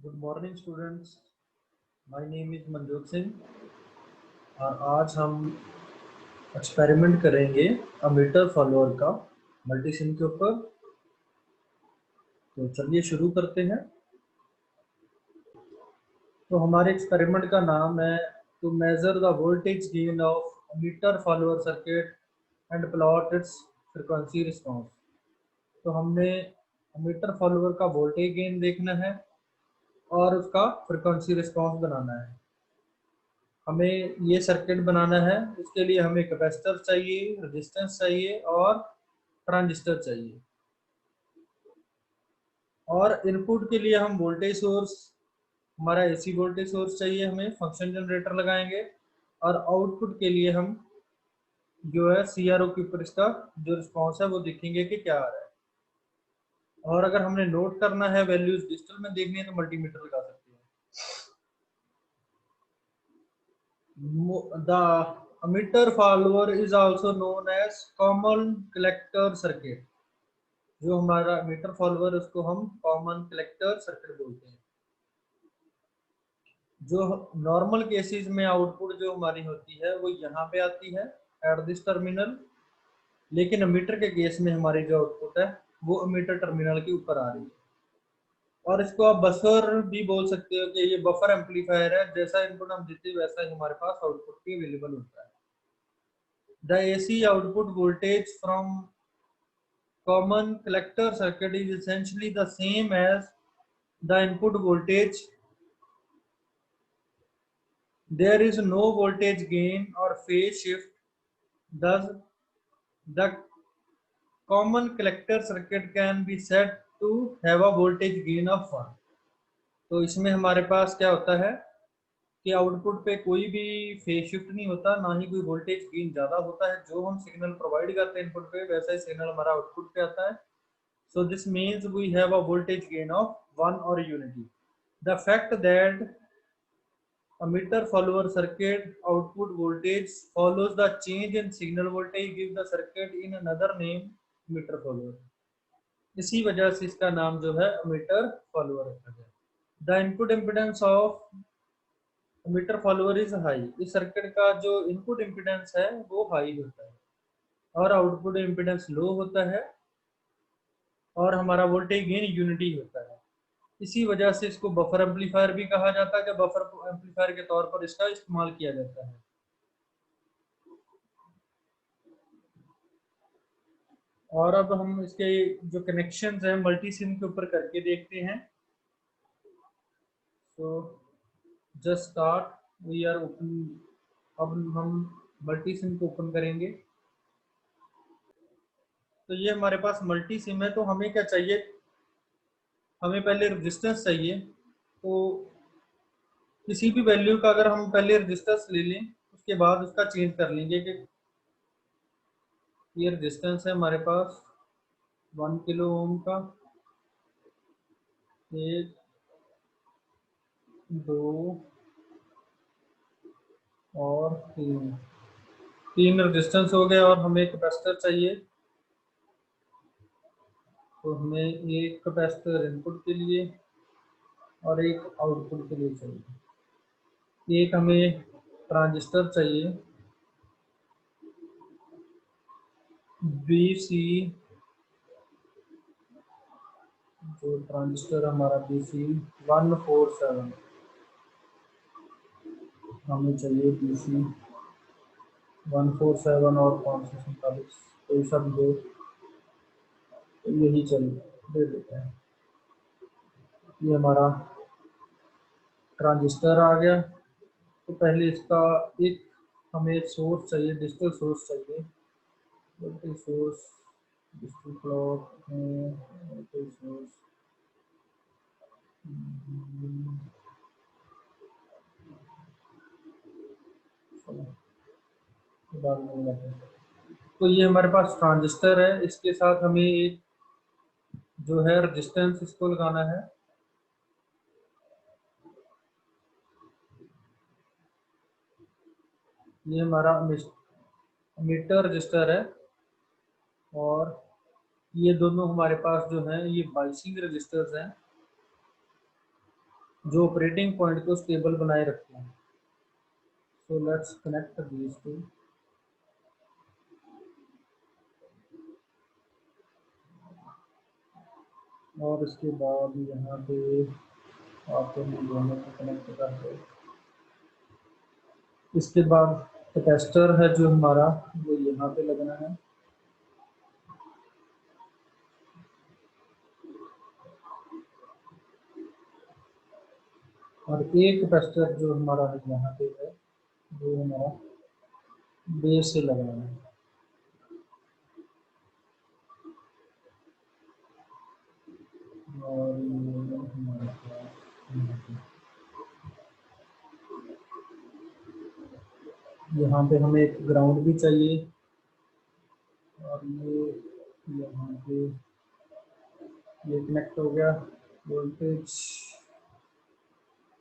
Good morning students. My name is Manjot Singh और आज हम एक्सपेरिमेंट करेंगे अमीटर फॉलोअर का मल्टीसिम के ऊपर। तो चलिए शुरू करते हैं। तो हमारे एक्सपेरिमेंट का नाम है to measure the voltage gain of emitter follower circuit and plot its frequency response. तो हमने अमीटर फॉलोअर का वोल्टेज गेन देखना है और उसका फ्रीक्वेंसी रिस्पॉन्स बनाना है। हमें ये सर्किट बनाना है, इसके लिए हमें कैपेसिटर चाहिए, रेजिस्टेंस चाहिए और ट्रांजिस्टर चाहिए। और इनपुट के लिए हम वोल्टेज सोर्स, हमारा एसी वोल्टेज सोर्स चाहिए, हमें फंक्शन जनरेटर लगाएंगे। और आउटपुट के लिए हम जो है सीआरओ के ऊपर इसका जो रिस्पॉन्स है वो देखेंगे कि क्या आ रहा है। और अगर हमने नोट करना है, वैल्यूज डिजिटल में देखनी है, तो मल्टीमीटर लगा सकते हैं। The emitter follower is also known as common collector circuit। जो हमारा emitter follower उसको हम common collector circuit बोलते हैं। जो नॉर्मल केसेस में आउटपुट जो हमारी होती है वो यहाँ पे आती है एट दिस टर्मिनल, लेकिन emitter के केस में हमारी जो आउटपुट है वो emitter टर्मिनल के ऊपर आ रही है। और इसको आप बफर भी बोल सकते हो कि ये बफर एम्पलीफायर है, जैसा इनपुट हम देते हैं वैसा ही हमारे पास आउटपुट भी अवेलेबल होता है। The AC output voltage from common collector circuit is essentially the same as the input voltage. There is no voltage gain or phase shift. Thus, the common collector circuit can be said to have a voltage gain of 1। तो इसमें हमारे पास क्या होता है कि output पे कोई भी फेज शिफ्ट नहीं होता, ना ही कोई वोल्टेज गेन ज़्यादा होता है। जो हम सिग्नल प्रोवाइड करते हैं इनपुट पे, वैसा ही सिग्नल हमारा आउटपुट पे आता है। So this means we have a voltage gain of 1 or unity. The fact that emitter follower circuit output voltage follows the change in signal voltage gives the circuit in another name emitter follower। इसी वजह से इसका नाम जो है emitter follower रखा गया। The input impedance of emitter follower is high। इस सर्किट का जो इनपुट इम्पिडेंस है वो हाई होता है और आउटपुट इम्पिडेंस लो होता है, और हमारा वोल्टेज गेन यूनिटी होता है। इसी वजह से इसको बफर एम्पलीफायर भी कहा जाता है कि बफर एम्पलीफायर के तौर पर इसका इस्तेमाल किया जाता है। और अब हम इसके जो कनेक्शंस हैं मल्टी सिम के ऊपर करके देखते हैं। तो just start, we are open. अब हम मल्टी सिम को ओपन करेंगे। तो ये हमारे पास मल्टी सिम है। तो हमें क्या चाहिए, हमें पहले रेजिस्टेंस चाहिए। तो किसी भी वैल्यू का अगर हम पहले रेजिस्टेंस ले लें, उसके बाद उसका चेंज कर लेंगे कि ये रेजिस्टेंस है हमारे पास 1 किलो ओम का, 1 2 और 3 रेजिस्टेंस हो गए। और हमें कैपेसिटर चाहिए, तो हमें एक कैपेसिटर इनपुट के लिए और एक आउटपुट के लिए चाहिए। एक हमें ट्रांजिस्टर चाहिए BC, जो ट्रांजिस्टर हमारा BC 147 हमें चाहिए, BC 147 और 547, तो सब दो, तो यही चाहिए, दे देते हैं। ये हमारा ट्रांजिस्टर आ गया। तो पहले इसका एक हमें सोर्स चाहिए, डिजिटल सोर्स चाहिए। Voltage source, digital clock, voltage source, तो ये हमारे पास ट्रांजिस्टर है। इसके साथ हमें एक जो है रेजिस्टेंस इसको लगाना है। ये हमारा मीटर रजिस्टर है, और ये दोनों हमारे पास जो है ये बाइसिंग रजिस्टर्स हैं। जो ऑपरेटिंग पॉइंट को स्टेबल बनाए रखते हैं। So let's connect these two. और इसके बाद यहाँ पे आके हम दोनों को कनेक्ट कर दो। इसके बाद कैपेसिटर है जो हमारा, वो यहाँ पे लगना है। और एक कैपेसिटर जो हमारा है यहाँ पे है, वो हमारा बेस से लगना है। और ये हमारे पास यहाँ पे हमें एक ग्राउंड भी चाहिए। और ये यहाँ पे ये कनेक्ट हो गया। वोल्टेज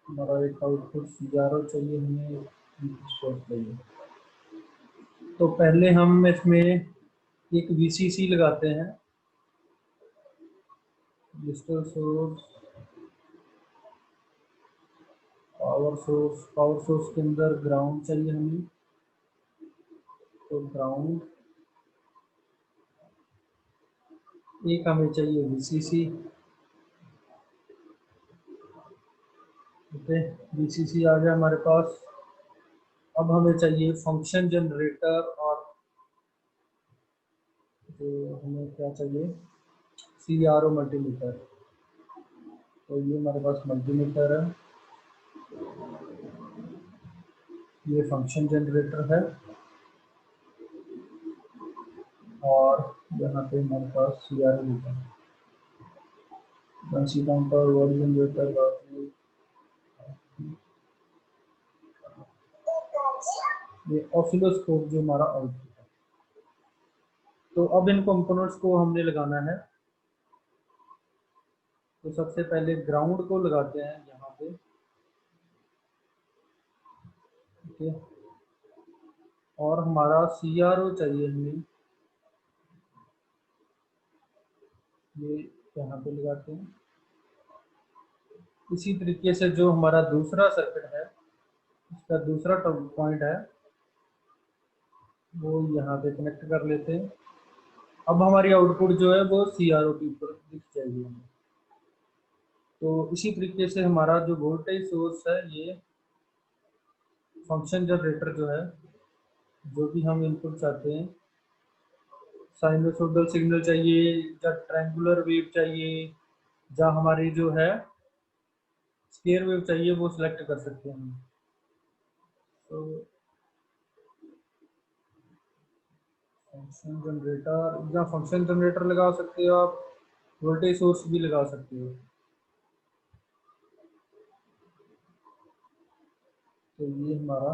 हमारा एक आउटपुट CRO चाहिए, हमें इनपुट सोर्स चाहिए। तो पहले हम इसमें एक VCC लगाते हैं, digital source power source. Power source के अंदर ग्राउंड चाहिए हमें, तो ग्राउंड एक हमें चाहिए VCC। ओके, VCC आ गया हमारे पास। अब हमें चाहिए फंक्शन जनरेटर, और जो हमें क्या चाहिए, CRO मल्टीमीटर। तो ये हमारे पास मल्टीमीटर है, ये फंक्शन जनरेटर है, और यहाँ पे हमारे पास CRO मीटर है। काउंटर वर्ड जनरेटर ये ऑसिलोस्कोप जो हमारा आउटपुट है। तो अब इन कंपोनेंट्स को हमने लगाना है। तो सबसे पहले ग्राउंड को लगाते हैं यहाँ पे। ठीक है, और हमारा CRO चाहिए हमें, ये यहाँ पे लगाते हैं। इसी तरीके से जो हमारा दूसरा सर्किट है, इसका दूसरा पॉइंट है, वो यहाँ पे कनेक्ट कर लेते हैं। अब हमारी आउटपुट जो है वो CRO के ऊपर दिख जाएगी हमें। तो इसी तरीके से हमारा जो वोल्टेज सोर्स है, ये फंक्शन जनरेटर जो है, जो भी हम इनपुट चाहते हैं, साइनसोइडल सिग्नल चाहिए या ट्रायंगुलर वेव चाहिए, या हमारी जो है स्क्वायर वेव चाहिए, वो सिलेक्ट कर सकते हैं हम। तो फंक्शन जनरेटर, या फंक्शन जनरेटर लगा सकते हो आप, वोल्टेज सोर्स भी लगा सकते हो। तो ये हमारा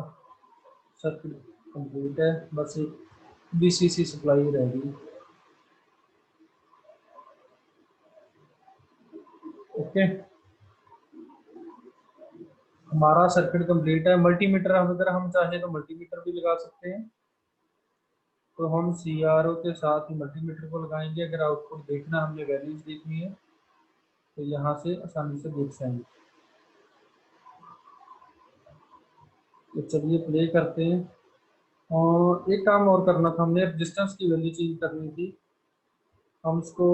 सर्किट कंप्लीट है, बस एक VCC सप्लाई रहेगी। ओके, हमारा सर्किट कंप्लीट है। मल्टीमीटर अगर हम चाहें तो मल्टीमीटर भी लगा सकते हैं। तो हम CRO के साथ ही मल्टीमीटर को लगाएंगे। अगर आउटपुट देखना, हमने वैल्यूज देखनी है, तो यहाँ से आसानी से देख जाएंगे। तो चलिए प्ले करते हैं। और एक काम और करना था, हमने रेजिस्टेंस की वैल्यू चेंज करनी थी। हम इसको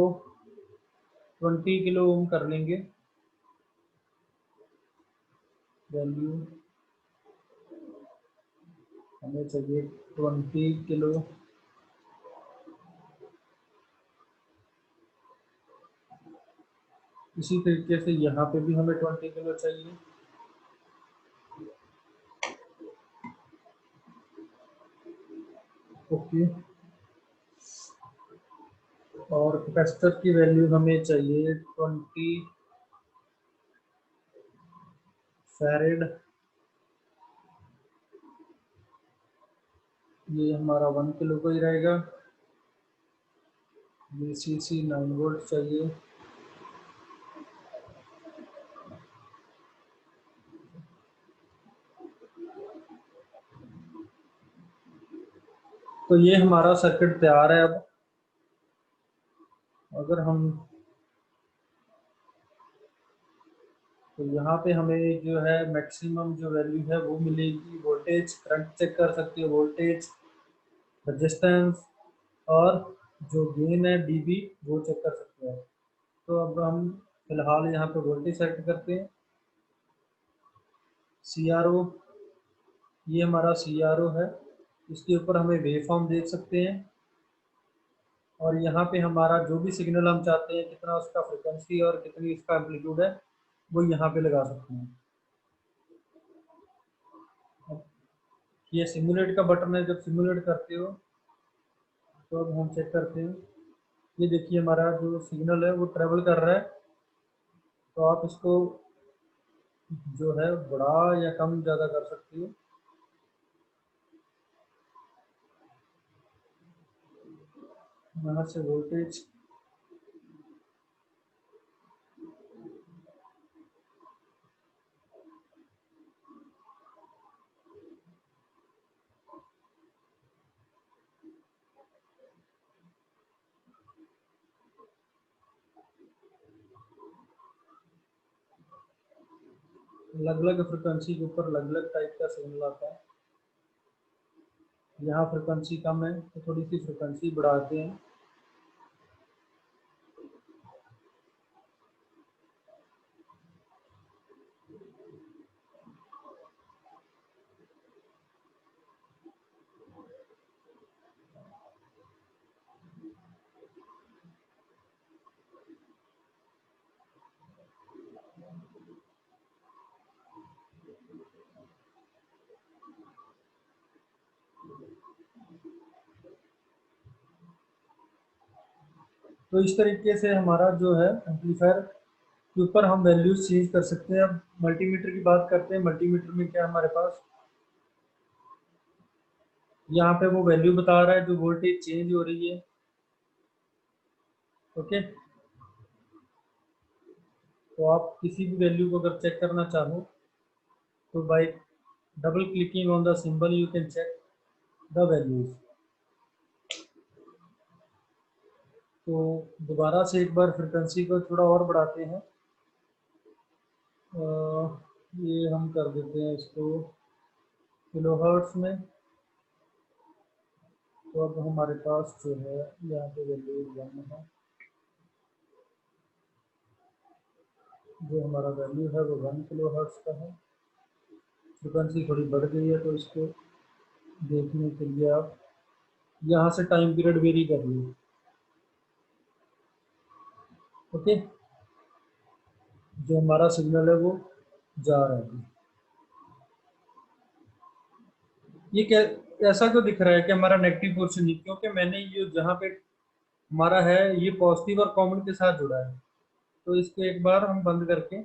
20 किलो ओम कर लेंगे वैल्यू। हमें चाहिए 20 किलो। इसी तरीके से यहाँ पे भी हमें 20 किलो चाहिए। ओके, और कैपेसिटर की वैल्यू हमें चाहिए 20 फैरेड। ये हमारा 1 किलो का ही रहेगा। VCC 9 वोल्ट चाहिए। तो ये हमारा सर्किट तैयार है। अब अगर हम तो यहाँ पे हमें जो है मैक्सिमम जो वैल्यू है वो मिलेगी। वोल्टेज करंट चेक कर सकते हो, वोल्टेज, रजिस्टेंस और जो गेन है डीबी वो चेक कर सकते हैं। तो अब हम फिलहाल यहाँ पे वोल्टेज सेलेक्ट करते हैं। सी आर ओ, ये हमारा सी आर ओ है। इसके ऊपर हमें वेव फॉर्म देख सकते हैं और यहाँ पे हमारा जो भी सिग्नल हम चाहते हैं, कितना उसका फ्रिक्वेंसी और कितनी इसका एम्पलीट्यूड है, वो यहाँ पे लगा सकते हैं। ये सिमुलेट का बटन है, जब सिमुलेट करते हो तो अब हम चेक करते हैं। ये देखिए हमारा जो सिग्नल है वो ट्रेवल कर रहा है। तो आप इसको जो है बढ़ा या कम ज़्यादा कर सकते हो। यहाँ से वोल्टेज अलग अलग फ्रिक्वेंसी के ऊपर अलग अलग टाइप का सिग्नल आता है। यहाँ फ्रिक्वेंसी कम है तो थोड़ी सी फ्रिक्वेंसी बढ़ाते हैं। तो इस तरीके से हमारा जो है एम्पलीफायर के ऊपर हम वैल्यूज चेंज कर सकते हैं। अब मल्टीमीटर की बात करते हैं। मल्टीमीटर में क्या है हमारे पास, यहाँ पे वो वैल्यू बता रहा है जो वोल्टेज चेंज हो रही है। ओके, तो आप किसी भी वैल्यू को अगर चेक करना चाहो तो by double clicking on the symbol you can check the values. तो दोबारा से एक बार फ्रिक्वेंसी को थोड़ा और बढ़ाते हैं। ये हम कर देते हैं इसको किलोहर्ट्ज में। तो अब हमारे पास जो है यहाँ पे वैल्यू 1 है। जो हमारा वैल्यू है वो 1 किलोहर्ट्ज का है। फ्रिक्वेंसी थोड़ी बढ़ गई है तो इसको देखने के लिए आप यहाँ से टाइम पीरियड वेरी कर लीजिए। ओके, जो हमारा सिग्नल है वो जा रहा है। ये क्या, ऐसा क्यों दिख रहा है कि हमारा नेगेटिव पोर्शन नहीं? क्योंकि मैंने ये जहाँ पे हमारा है ये पॉजिटिव और कॉमन के साथ जुड़ा है। तो इसको एक बार हम बंद करके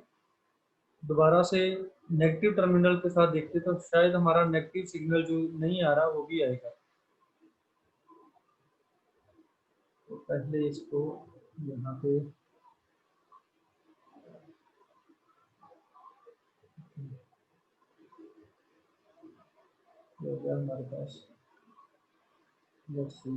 दोबारा से नेगेटिव टर्मिनल के साथ देखते तो शायद हमारा नेगेटिव सिग्नल जो नहीं आ रहा वो भी आएगा। तो पहले इसको यहाँ पे हो गया हमारे पास। लेट्स सी,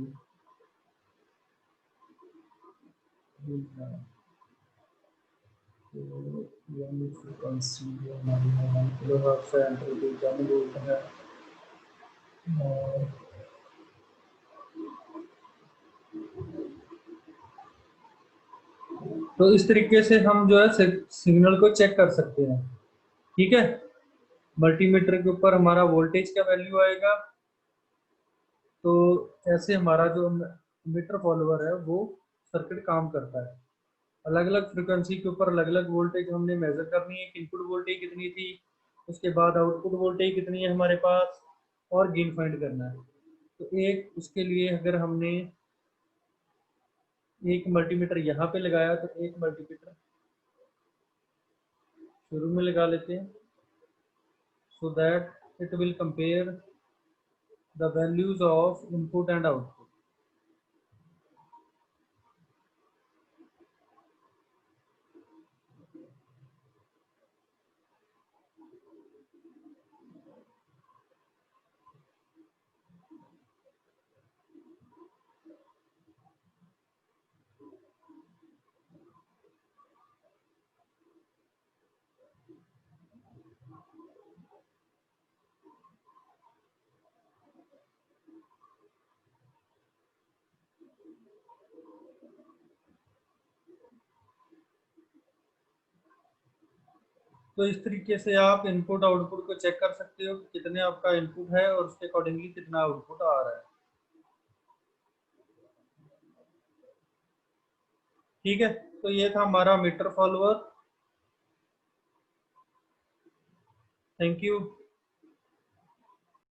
तो यानी फ्रीक्वेंसी जो हमारी है 1 किलोहर्ट्ज़ है, एम्पलीट्यूड 1 वोल्ट है। और तो इस तरीके से हम जो है सिग्नल को चेक कर सकते हैं। ठीक है, मल्टीमीटर के ऊपर हमारा वोल्टेज का वैल्यू आएगा। तो ऐसे हमारा जो मीटर फॉलोअर है वो सर्किट काम करता है। अलग अलग फ्रिक्वेंसी के ऊपर अलग अलग वोल्टेज हमने मेजर करनी है कि इनपुट वोल्टेज कितनी थी, उसके बाद आउटपुट वोल्टेज कितनी है हमारे पास, और गेन फाइंड करना है। तो एक उसके लिए अगर हमने एक मल्टीमीटर यहाँ पे लगाया तो एक मल्टीमीटर शुरू में लगा लेते हैं, so that it will compare the values of input and output। तो इस तरीके से आप इनपुट आउटपुट को चेक कर सकते हो कि कितने आपका इनपुट है और उसके अकॉर्डिंगली कितना आउटपुट आ रहा है। ठीक है, तो ये था हमारा मीटर फॉलोअर। Thank you.